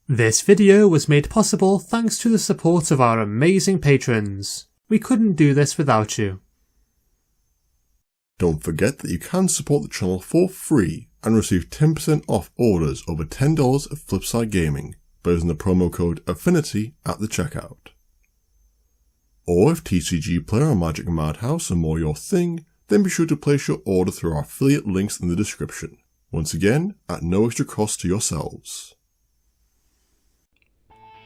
This video was made possible thanks to the support of our amazing patrons. We couldn't do this without you. Don't forget that you can support the channel for free and receive 10% off orders over $10 at Flipside Gaming by using the promo code Affinity at the checkout. Or if TCG Player and Magic Madhouse are more your thing, then be sure to place your order through our affiliate links in the description. Once again, at no extra cost to yourselves.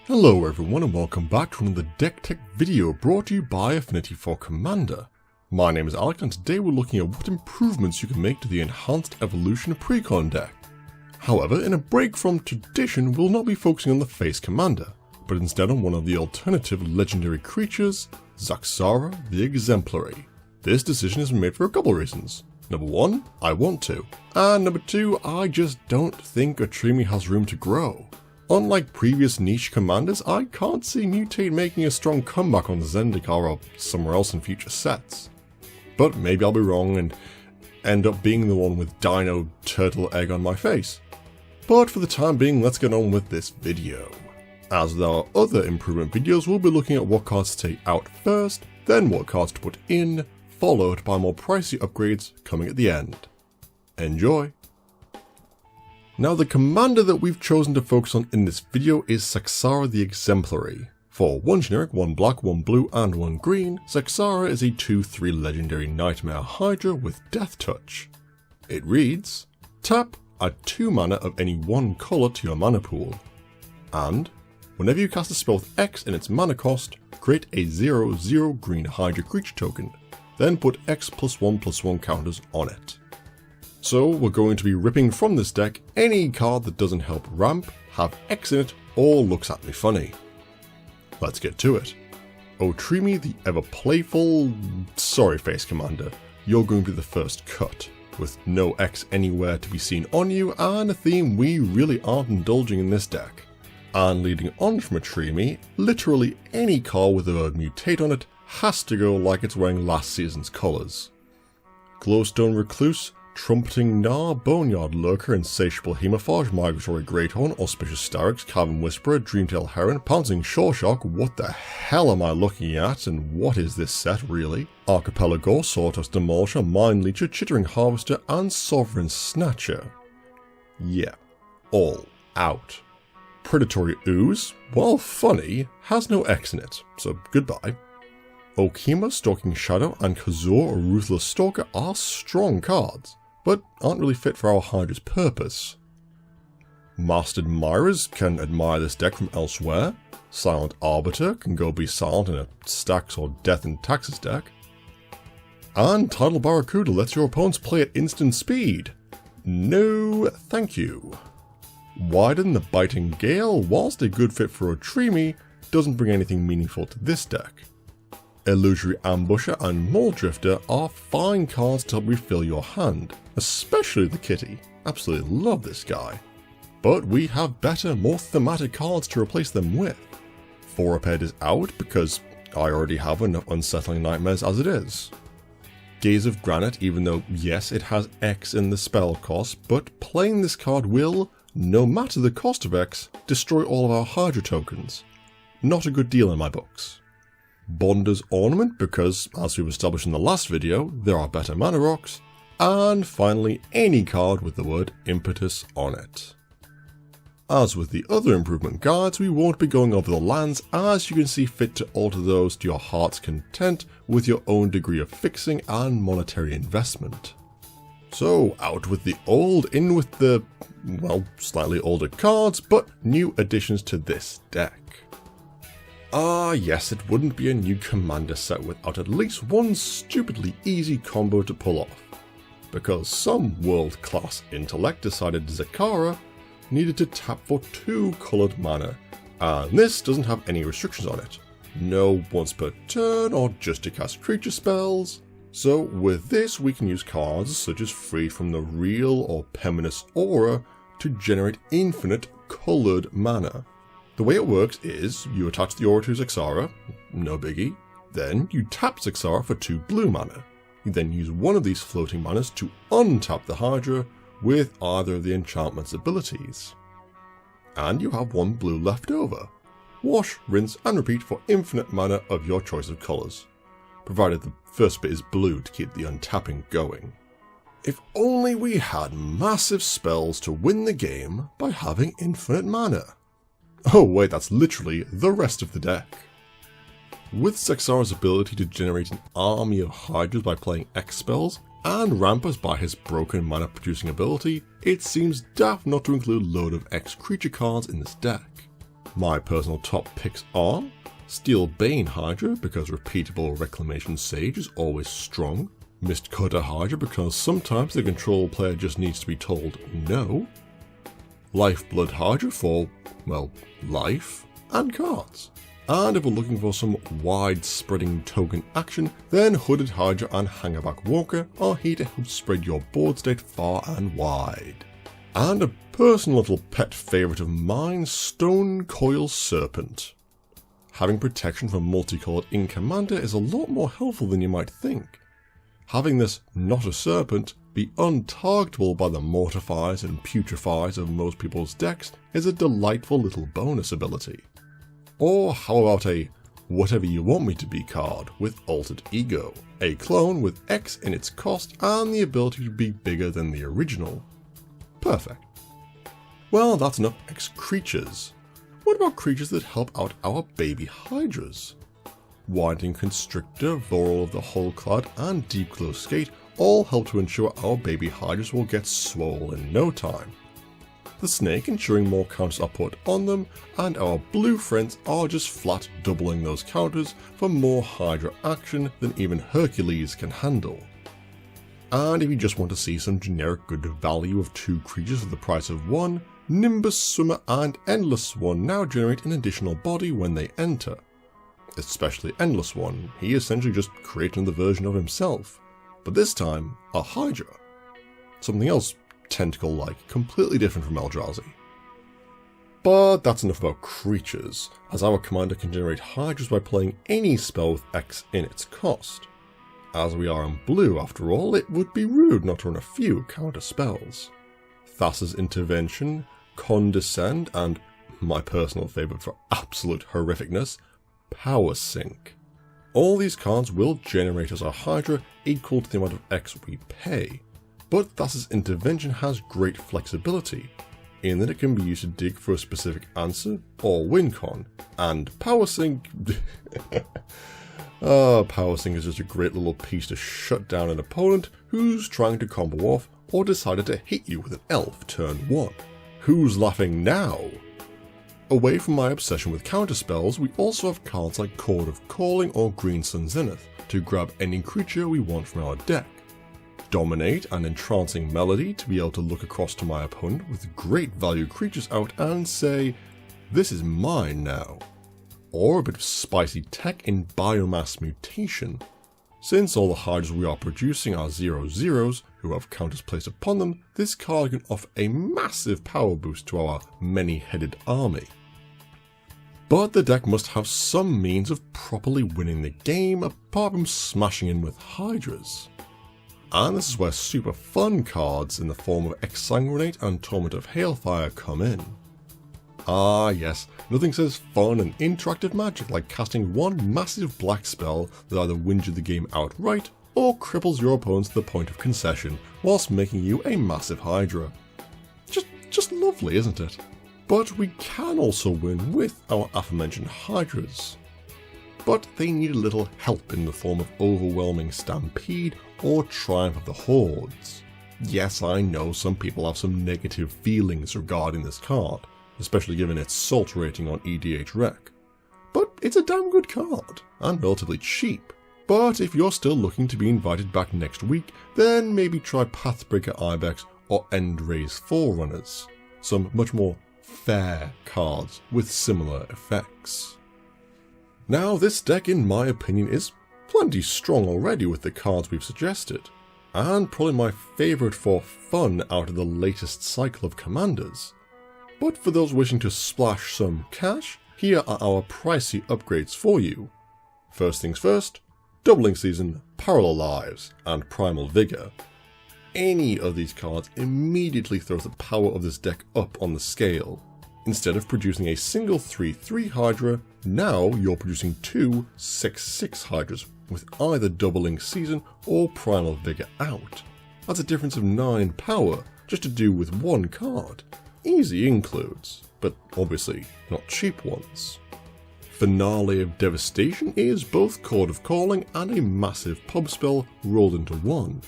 Hello everyone and welcome back to another Deck Tech video brought to you by Affinity for Commander. My name is Alex and today we're looking at what improvements you can make to the Enhanced Evolution Precon deck. However, in a break from tradition, we'll not be focusing on the face commander, but instead on one of the alternative legendary creatures, Zaxara the Exemplary. This decision has been made for a couple of reasons. Number one, I want to, and number two, I just don't think Atrimi has room to grow. Unlike previous niche commanders, I can't see Mutate making a strong comeback on Zendikar or somewhere else in future sets. But maybe I'll be wrong and end up being the one with Dino Turtle Egg on my face. But for the time being, let's get on with this video. As with our other improvement videos, we'll be looking at what cards to take out first, then what cards to put in, followed by more pricey upgrades coming at the end. Enjoy! Now the commander that we've chosen to focus on in this video is Zaxara the Exemplary. For 1 generic, 1 black, 1 blue and 1 green, Zaxara is a 2/3 legendary Nightmare Hydra with Death Touch. It reads, tap, add 2 mana of any 1 colour to your mana pool, and whenever you cast a spell with X in its mana cost, create a 0/0 green Hydra creature token, then put X +1/+1 counters on it. So we're going to be ripping from this deck any card that doesn't help ramp, have X in it, or looks at me funny. Let's get to it. Atrimi the ever playful, sorry face commander, you're going to be the first cut, with no X anywhere to be seen on you and a theme we really aren't indulging in this deck. And leading on from Atrimi, literally any card with the word mutate on it has to go like it's wearing last season's colours. Glowstone Recluse, Trumpeting Gnar, Boneyard Lurker, Insatiable Hemophage, Migratory Greathorn, Auspicious Starix, Cavern Whisperer, Dreamtail Heron, Pouncing Shawshark, what the hell am I looking at and what is this set really? Archipelago, Sawtoss Demolisher, Mind Leecher, Chittering Harvester and Sovereign Snatcher. Yeah, all out. Predatory Ooze, while funny, has no X in it, so goodbye. Okima, Stalking Shadow and Kazor, Ruthless Stalker are strong cards, but aren't really fit for our Hydra's purpose. Mastered Admirers can admire this deck from elsewhere. Silent Arbiter can go be silent in a Stacks or Death and Taxes deck. And Tidal Barracuda lets your opponents play at instant speed. No thank you. Widen the Biting Gale, whilst a good fit for Atrimi, doesn't bring anything meaningful to this deck. Illusory Ambusher and Mole Drifter are fine cards to help refill your hand, especially the kitty. Absolutely love this guy. But we have better, more thematic cards to replace them with. Four-Up is out because I already have enough unsettling nightmares as it is. Gaze of Granite, even though yes it has X in the spell cost, but playing this card will, no matter the cost of X, destroy all of our Hydra tokens. Not a good deal in my books. Bonder's Ornament because, as we've established in the last video, there are better mana rocks, and finally any card with the word Impetus on it. As with the other improvement guides, we won't be going over the lands as you can see fit to alter those to your heart's content with your own degree of fixing and monetary investment. So out with the old, in with the, well, slightly older cards, but new additions to this deck. Ah yes, it wouldn't be a new commander set without at least one stupidly easy combo to pull off. Because some world-class intellect decided Zaxara needed to tap for 2 coloured mana, and this doesn't have any restrictions on it. No once per turn or just to cast creature spells. So with this we can use cards such as Freed from the Real or Peminous Aura to generate infinite coloured mana. The way it works is, you attach the aura to Zaxara, no biggie, then you tap Zaxara for 2 blue mana. You then use one of these floating manas to untap the Hydra with either of the enchantment's abilities. and you have 1 blue left over. Wash, rinse and repeat for infinite mana of your choice of colours, provided the first bit is blue to keep the untapping going. If only we had massive spells to win the game by having infinite mana. Oh wait, that's literally the rest of the deck. With Zaxara's ability to generate an army of Hydras by playing X spells, and Ramparts by his broken mana producing ability, it seems daft not to include a load of X creature cards in this deck. My personal top picks are Steel Bane Hydra because repeatable Reclamation Sage is always strong, Mist Cutter Hydra because sometimes the control player just needs to be told no, Lifeblood Hydra for, well, life and cards. And if we're looking for some wide-spreading token action, then Hooded Hydra and Hangerback Walker are here to help spread your board state far and wide. And a personal little pet favourite of mine, Stone Coil Serpent. Having protection from multicolored in Commander is a lot more helpful than you might think. Having this not a serpent be untargetable by the Mortifiers and Putrefies of most people's decks is a delightful little bonus ability. Or how about a Whatever You Want Me To Be card with Altered Ego, a clone with X in its cost and the ability to be bigger than the original. Perfect. Well, that's enough X creatures. What about creatures that help out our baby Hydras? Winding Constrictor, Voral of the Hullclad and Deep Glow Skate all help to ensure our baby Hydras will get swole in no time. The Snake ensuring more counters are put on them, and our blue friends are just flat doubling those counters for more Hydra action than even Hercules can handle. And if you just want to see some generic good value of 2 creatures for the price of 1, Nimbus Swimmer and Endless Swan now generate an additional body when they enter. Especially Endless One, he essentially just created another version of himself, but this time a Hydra. Something else tentacle-like, completely different from Eldrazi. But that's enough about creatures, as our commander can generate Hydras by playing any spell with X in its cost. As we are in blue after all, it would be rude not to run a few counter spells. Thassa's Intervention, Condescend, and my personal favourite for absolute horrificness, Power Sink. All these cards will generate as a Hydra equal to the amount of X we pay. But Thassa's Intervention has great flexibility, in that it can be used to dig for a specific answer or win con, and Power Sink... Power Sink is just a great little piece to shut down an opponent who's trying to combo off or decided to hit you with an elf turn 1. Who's laughing now? Away from my obsession with counterspells, we also have cards like Chord of Calling or Green Sun Zenith to grab any creature we want from our deck. Dominate and Entrancing Melody to be able to look across to my opponent with great value creatures out and say, this is mine now. Or a bit of spicy tech in Biomass Mutation. Since all the Hydras we are producing are 0/0s who have counters placed upon them, this card can offer a massive power boost to our many-headed army. But the deck must have some means of properly winning the game apart from smashing in with Hydras. And this is where super fun cards in the form of Exsanguinate and Torment of Hailfire come in. Ah yes, nothing says fun and interactive magic like casting one massive black spell that either wins you the game outright or cripples your opponent to the point of concession whilst making you a massive Hydra. Just lovely, isn't it? But we can also win with our aforementioned Hydras. But they need a little help in the form of Overwhelming Stampede or Triumph of the Hordes. Yes, I know some people have some negative feelings regarding this card, especially given its salt rating on EDH Rec. But it's a damn good card, and relatively cheap. But if you're still looking to be invited back next week, then maybe try Pathbreaker Ibex or Endraze Forerunners, some much more fair cards with similar effects. Now this deck in my opinion is plenty strong already with the cards we've suggested, and probably my favourite for fun out of the latest cycle of commanders. But for those wishing to splash some cash, here are our pricey upgrades for you. First things first, Doubling Season, Parallel Lives, and Primal Vigor. Any of these cards immediately throws the power of this deck up on the scale. Instead of producing a single 3/3 Hydra, now you're producing two 6/6 Hydras, with either doubling Season or Primal Vigor out. That's a difference of 9 power, just to do with one card. Easy includes, but obviously not cheap ones. Finale of Devastation is both Chord of Calling and a massive pub spell rolled into one.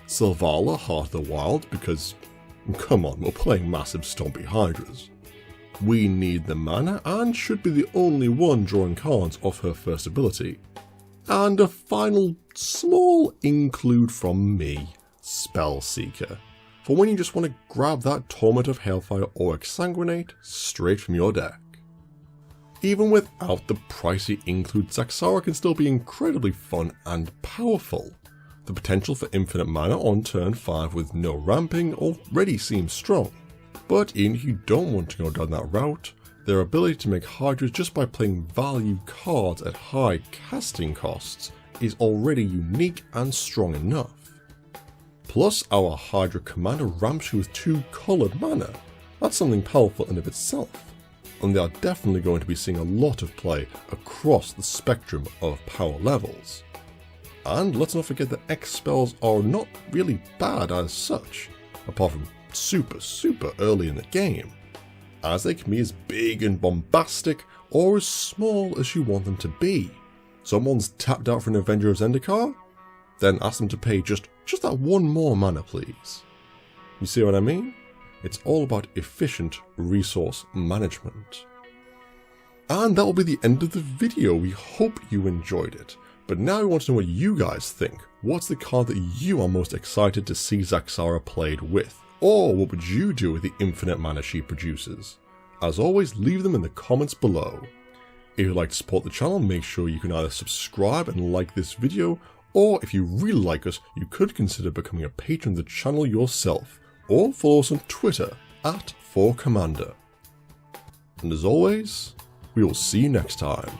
Selvala, Heart of the Wild, because, come on, we're playing massive stompy Hydras. We need the mana and should be the only one drawing cards off her first ability. And a final small include from me, Spellseeker, for when you just want to grab that Torment of Hailfire or Exsanguinate straight from your deck. Even without the pricey include, Zaxara can still be incredibly fun and powerful. The potential for infinite mana on turn 5 with no ramping already seems strong, but even if you don't want to go down that route, their ability to make Hydras just by playing value cards at high casting costs is already unique and strong enough. Plus, our Hydra commander ramps you with 2 coloured mana. That's something powerful in of itself, and they are definitely going to be seeing a lot of play across the spectrum of power levels. And let's not forget that X spells are not really bad as such, apart from super early in the game, as they can be as big and bombastic or as small as you want them to be. Someone's tapped out for an Avenger of Zendikar? Then ask them to pay just that one more mana, please. You see what I mean? It's all about efficient resource management. And that will be the end of the video. We hope you enjoyed it. But now we want to know what you guys think. What's the card that you are most excited to see Zaxara played with? Or what would you do with the infinite mana she produces? As always, leave them in the comments below. If you'd like to support the channel, make sure you can either subscribe and like this video, or if you really like us, you could consider becoming a patron of the channel yourself, or follow us on Twitter @4Commander. And as always, we will see you next time.